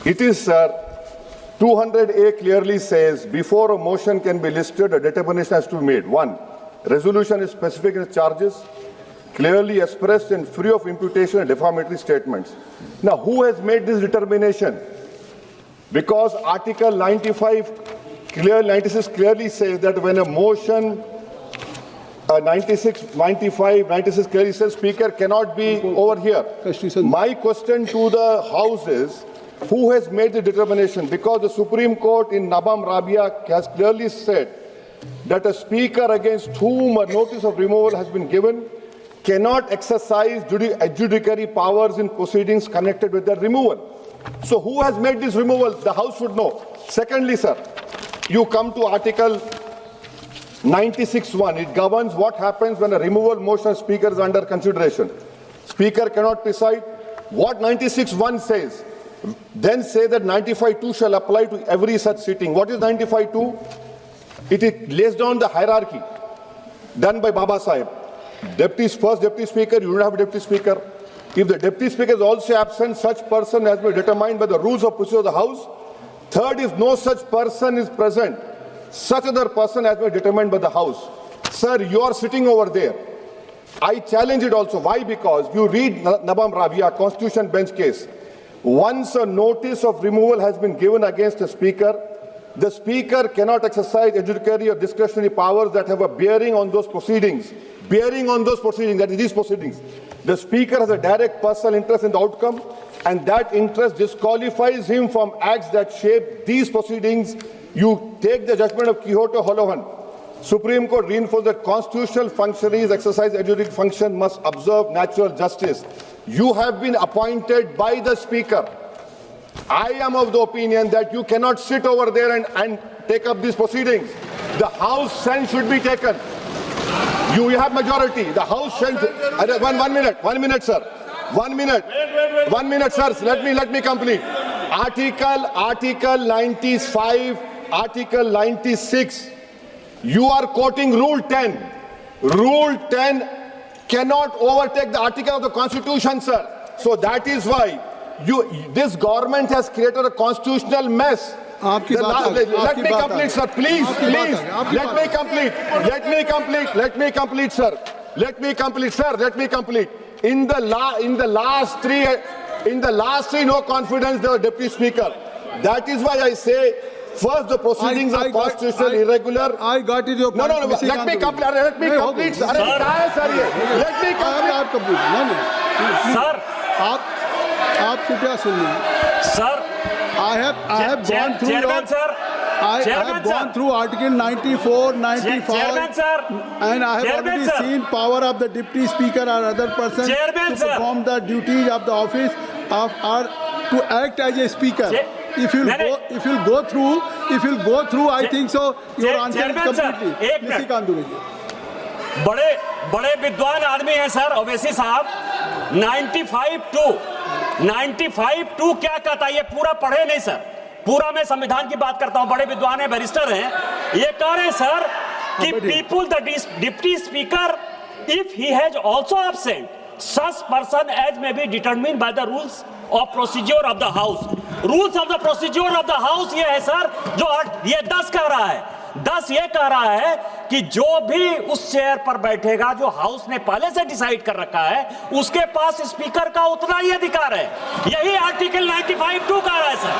It is, sir. 200A clearly says, before a motion can be listed, a determination has to be made. 1. Resolution is specific in its charges, clearly expressed and free of imputation and defamatory statements. Now, who has made this determination? Because Article 96 clearly says that when a motion 96 clearly says Speaker cannot be over here. My question to the House is, who has made the determination? Because the Supreme Court in Nabam Rabia has clearly said that a Speaker against whom a notice of removal has been given cannot exercise adjudicatory powers in proceedings connected with the removal. So who has made this removal? The House should know. Secondly, sir, you come to Article 96(1). It governs what happens when a removal motion of Speaker is under consideration. Speaker cannot preside. What 96(1) says? Then say that 95(2) shall apply to every such sitting. What is 95(2)? It lays down the hierarchy done by Baba Sahib. First Deputy Speaker, you don't have a Deputy Speaker. If the Deputy Speaker is also absent, such person has been determined by the rules of procedure of the House. Third, if no such person is present, such other person has been determined by the House. Sir, you are sitting over there. I challenge it also. Why? Because you read Nabam Rabia, Constitution Bench case. Once a notice of removal has been given against a Speaker, the Speaker cannot exercise adjudicatory or discretionary powers that have a bearing on those proceedings. Bearing on those proceedings, that is these proceedings. The Speaker has a direct personal interest in the outcome, and that interest disqualifies him from acts that shape these proceedings. You take the judgment of Quixote Holohan. Supreme Court reinforced that constitutional functionaries exercise adjudicatory function must observe natural justice. You have been appointed by the Speaker. I am of the opinion that you cannot sit over there and take up these proceedings. The House sense should be taken. You have majority. The House sense. One minute, sir. 1 minute. 1 minute, sir. Let me complete. Article 95, Article 96. You are quoting Rule 10. Rule 10 cannot overtake the article of the Constitution, sir. So that is why this government has created a constitutional mess. Let me complete, sir. Please. Let me complete, sir. Let me complete. In the last three no confidence, the Deputy Speaker. That is why I say, first, the proceedings are constitutionally irregular. I got it. No. Let me complete. Let me complete. Sir, आप कृपया सुनिए. Sir, I have gone through. Chairman, sir. I have gone through Article 94, 95, Chairman, sir. and I have Chairman, already sir. seen power of the Deputy Speaker or other person Chairman, to sir. perform the duties of the office or to act as a speaker. If you'll go through, I think so. Your answer is Chairman, sir. completely. एक minute. Nishikant Dubey. बड़े विद्वान आदमी हैं sir Owaisi साहब. 95(2) क्या कहता है? ये पूरा पढ़े नहीं सर. पूरा मैं संविधान की बात करता हूं. बड़े विद्वान हैं, बैरिस्टर हैं. ये कह रहे हैं सर कि people the deputy speaker if he has also absent such person as may be determined by the rules of procedure of the house. Rules of the procedure of the house ये है sir, जो ये 10 कह रहा है. 10 ये कह रहा है कि जो भी उस चेयर पर बैठेगा, जो हाउस ने पहले से डिसाइड कर रखा है, उसके पास स्पीकर का उतना ही अधिकार है. यही आर्टिकल 95(2) कह रहा है सर.